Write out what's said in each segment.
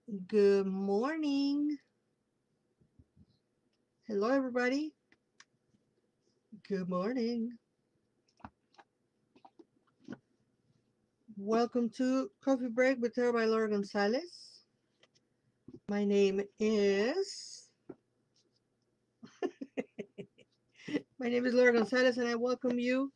Good morning. Hello, everybody. Good morning. Welcome to Coffee Break with her by Laura González. My name is Laura González, and I welcome you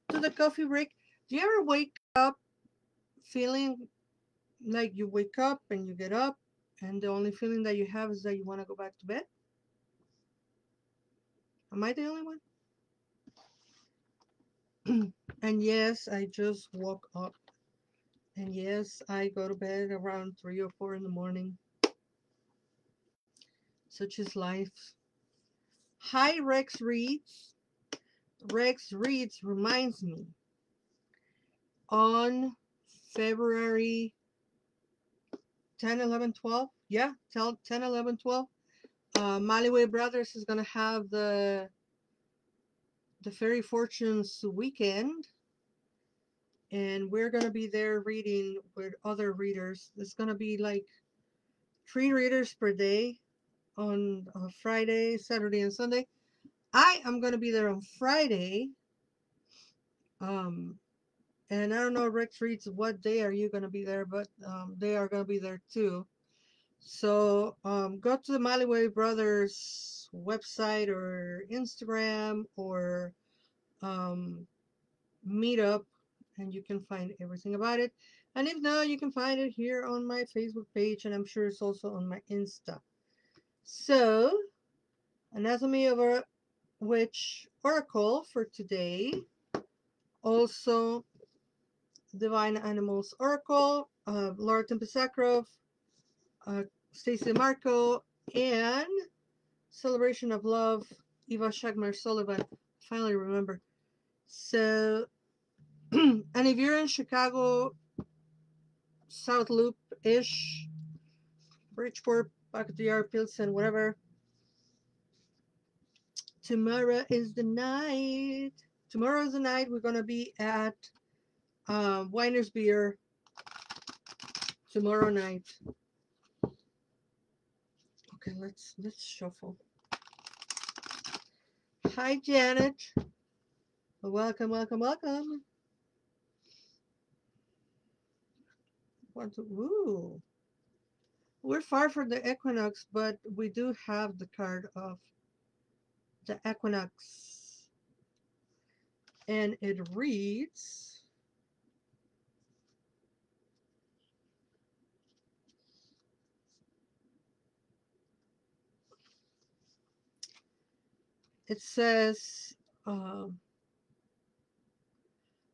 to the Coffee Break. Do you ever wake up feeling like you wake up and you get up, and the only feeling that you have is that you want to go back to bed? Am I the only one? And yes, I just woke up. And yes, I go to bed around 3 or 4 in the morning. Such is life. Hi, Rex Reads. Rex Reads reminds me on February 10, 11, 12. Yeah, 10, 11, 12. Maliway Brothers is going to have the Fairy Fortunes weekend. And we're going to be there reading with other readers. There's going to be like 3 readers per day on Friday, Saturday, and Sunday. I am going to be there on Friday. Um, and I don't know, Rex Reads, what day are you going to be there? But they are going to be there too. So go to the Maliway Brothers website or Instagram or um, Meetup, and you can find everything about it. And if not, you can find it here on my Facebook page, and I'm sure it's also on my Insta. So, Anatomy of a Witch Oracle for today. Also, Divine Animals Oracle, Laura Tempest-Sakharov, Stacey Marco, and Celebration of Love, Eva Shagmar Sullivan. Finally remember. So, and if you're in Chicago, South Loop ish, Bridgeport, Pacadillar, Pilsen, whatever, tomorrow is the night. Tomorrow is the night. We're going to be at Winer's Beer tomorrow night. Okay, let's shuffle. Hi, Janet. Welcome, welcome, welcome. Ooh. We're far from the equinox, but we do have the card of the equinox. And it reads, it says,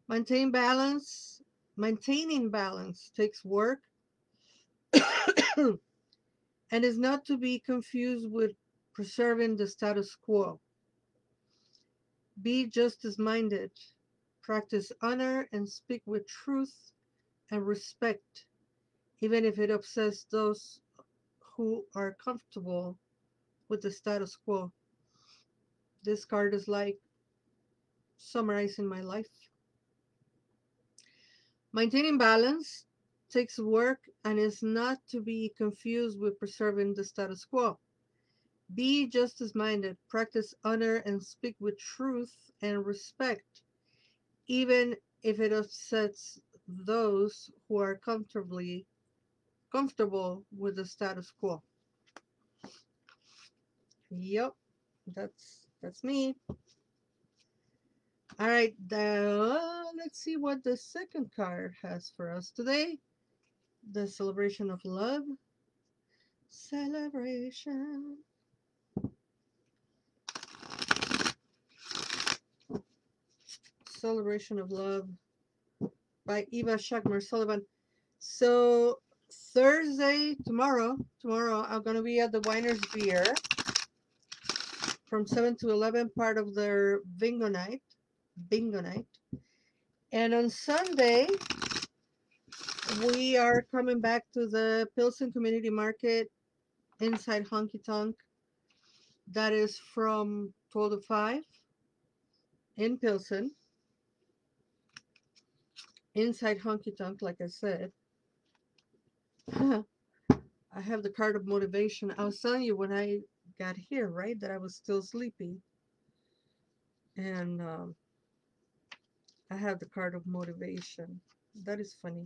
maintaining balance takes work and is not to be confused with preserving the status quo. Be justice-minded, practice honor, and speak with truth and respect, even if it upsets those who are comfortable with the status quo. This card is like summarizing my life. Maintaining balance takes work and is not to be confused with preserving the status quo. Be justice-minded, practice honor, and speak with truth and respect, even if it upsets those who are comfortable with the status quo. Yep, that's me. All right, let's see what the second card has for us today. The celebration of love. Celebration. Celebration of Love by Eva Shagmar Sullivan. So Thursday, tomorrow, I'm gonna be at the Winer's Beer from 7 to 11, part of their bingo night. And on Sunday, we are coming back to the Pilsen Community Market inside Honky Tonk. That is from 12 to 5 in Pilsen. Inside Honky Tonk, like I said. I have the card of motivation. I was telling you when I got here, right, that I was still sleepy. And I have the card of motivation. That is funny.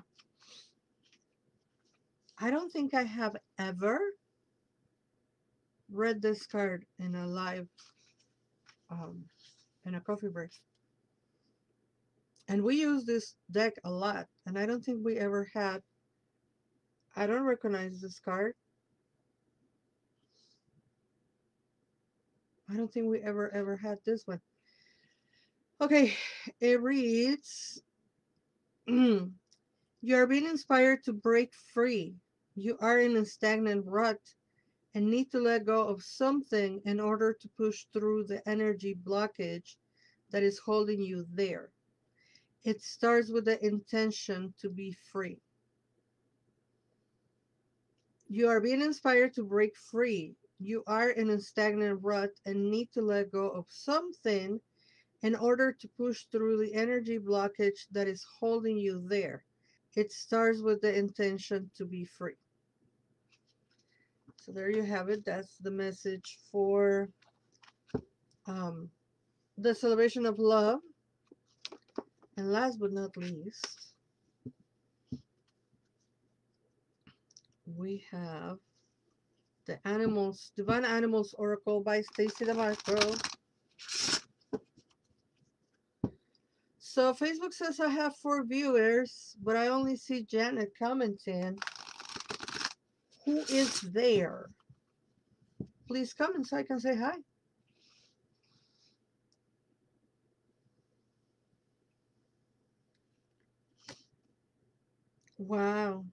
I don't think I have ever read this card in a live, um, in a coffee break. And we use this deck a lot. And I don't think we ever had, I don't recognize this card. I don't think we ever had this one. Okay, it reads, you are being inspired to break free. You are in a stagnant rut and need to let go of something in order to push through the energy blockage that is holding you there. It starts with the intention to be free. You are being inspired to break free. You are in a stagnant rut and need to let go of something in order to push through the energy blockage that is holding you there. It starts with the intention to be free. So there you have it. That's the message for um, the celebration of love. And last but not least, we have the Animals, Divine Animals Oracle by Stacy DeMarco. So Facebook says I have 4 viewers, but I only see Janet commenting. Who is there? Please comment so I can say hi. Wow.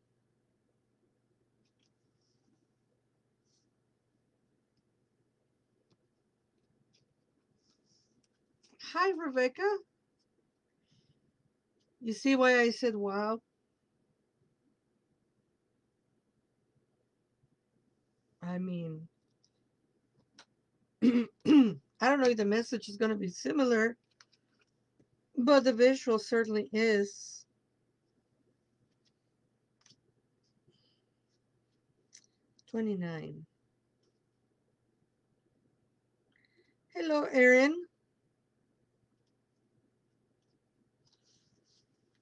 Hi, Rebecca. You see why I said wow? I mean, I don't know if the message is going to be similar, but the visual certainly is. 29. Hello, Erin.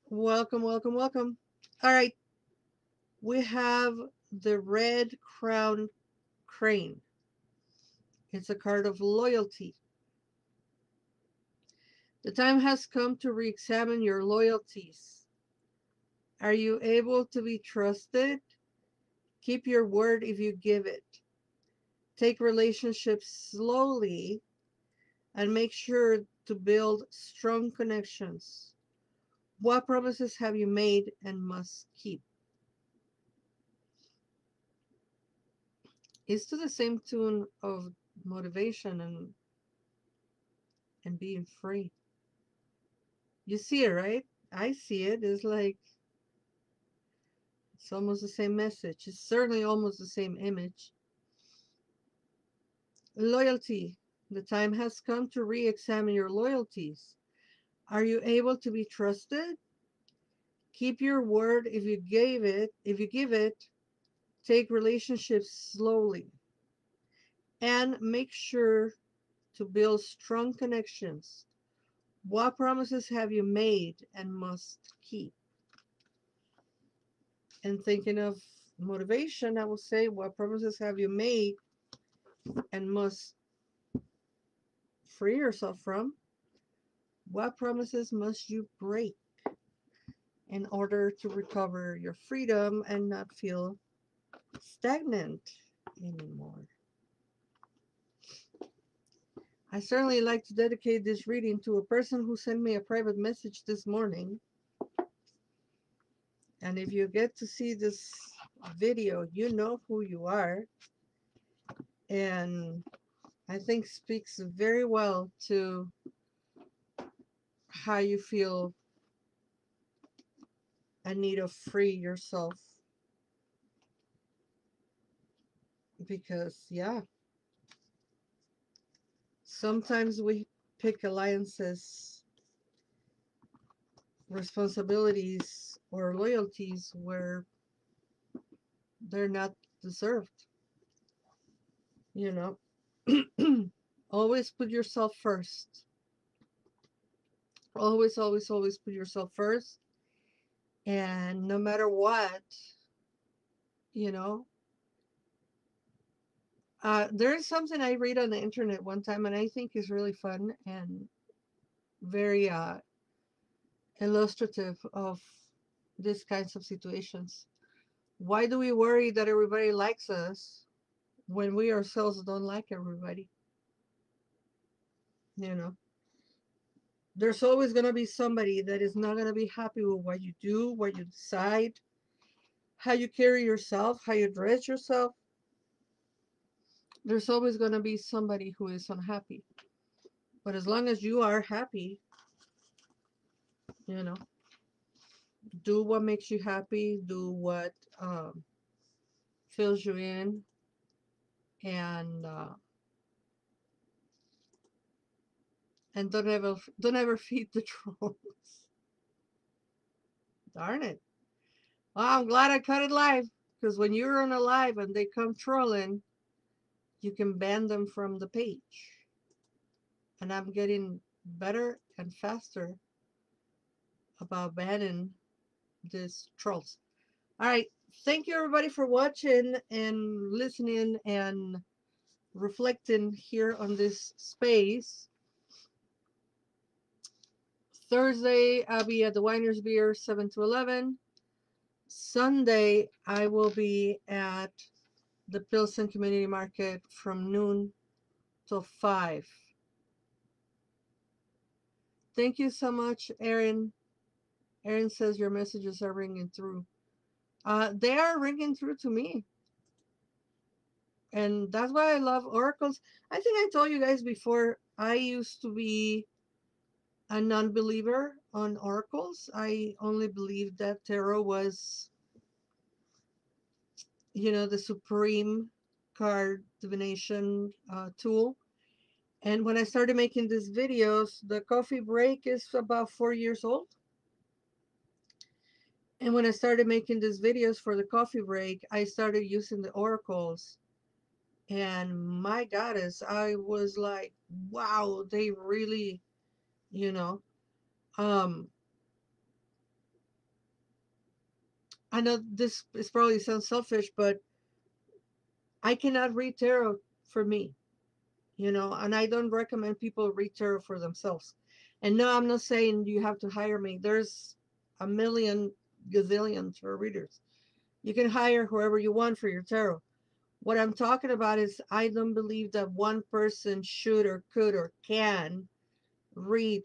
Welcome, welcome, welcome. All right, we have the Red Crown Crane. It's a card of loyalty. The time has come to re-examine your loyalties. Are you able to be trusted? Keep your word if you give it. Take relationships slowly and make sure to build strong connections. What promises have you made and must keep? It's to the same tune of motivation and being free. You see it, right? I see it. It's like it's almost the same message. It's certainly almost the same image. Loyalty. The time has come to re-examine your loyalties. Are you able to be trusted? Keep your word if you give it, take relationships slowly and make sure to build strong connections. What promises have you made and must keep? And thinking of motivation, I will say, what promises have you made and must free yourself from? What promises must you break in order to recover your freedom and not feel stagnant anymore? I certainly like to dedicate this reading to a person who sent me a private message this morning. And if you get to see this video, you know who you are. And I think speaks very well to how you feel a need to free yourself. Because, yeah, sometimes we pick alliances, responsibilities, or loyalties where they're not deserved. You know, always put yourself first. Always, always, always put yourself first. And no matter what, you know, there's something I read on the internet one time, and I think is really fun and very illustrative of these kinds of situations. Why do we worry that everybody likes us when we ourselves don't like everybody? You know, there's always going to be somebody that is not going to be happy with what you do, what you decide, how you carry yourself, how you dress yourself. There's always going to be somebody who is unhappy. But as long as you are happy, you know, do what makes you happy, do what fills you in, and and don't ever feed the trolls. Darn it. Well, I'm glad I cut it live, because when you're on a live and they come trolling, you can ban them from the page. And I'm getting better and faster about banning these trolls. All right. Thank you, everybody, for watching and listening and reflecting here on this space. Thursday, I'll be at the Winer's Beer, 7 to 11. Sunday, I will be at the Pilsen Community Market from noon till 5. Thank you so much, Erin. Erin says your messages are ringing through. They are ringing through to me. And that's why I love oracles. I think I told you guys before, I used to be a non-believer on oracles. I only believed that tarot was, the supreme card divination tool. And when I started making these videos, the coffee break is about 4 years old. And when I started making these videos for the coffee break, I started using the oracles. And my goddess, I was like, wow, they really, you know, um, I know this is probably sounds selfish, but I cannot read tarot for me, and I don't recommend people read tarot for themselves. And no, I'm not saying you have to hire me. There's a million gazillion tarot readers. You can hire whoever you want for your tarot. What I'm talking about is I don't believe that one person should or could or can read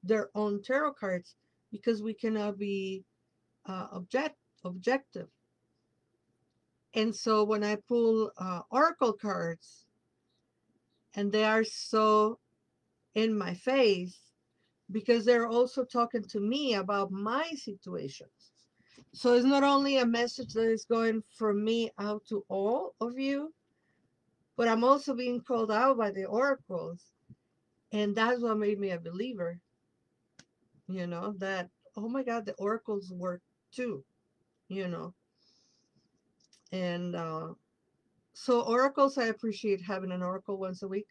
their own tarot cards, because we cannot be objective. And so when I pull oracle cards and they are so in my face, because they're also talking to me about my situations. So it's not only a message that is going from me out to all of you, but I'm also being called out by the oracles. And that's what made me a believer, that, oh my God, the oracles work too, you know. And so oracles, I appreciate having an oracle once a week,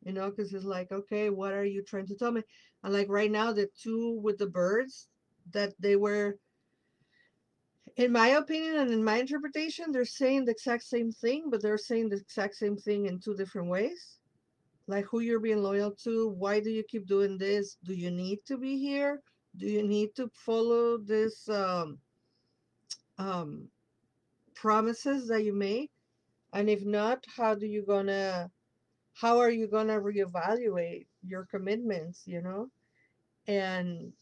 because it's like, okay, what are you trying to tell me? And like right now, the two with the birds, that they were, in my opinion and in my interpretation, they're saying the exact same thing, but they're saying the exact same thing in two different ways. Like who you're being loyal to, why do you keep doing this? Do you need to be here? Do you need to follow this um, promises that you make? And if not, how are you gonna reevaluate your commitments? And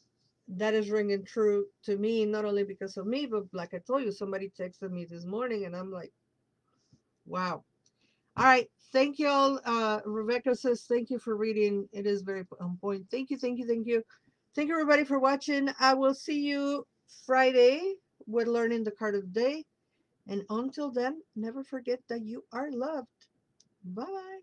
that is ringing true to me, not only because of me, but like I told you, somebody texted me this morning and I'm like, wow. All right. Thank you all. Rebecca says, thank you for reading. It is very on point. Thank you, thank you, thank you. Thank you, everybody, for watching. I will see you Friday with learning the card of the day. And until then, never forget that you are loved. Bye-bye.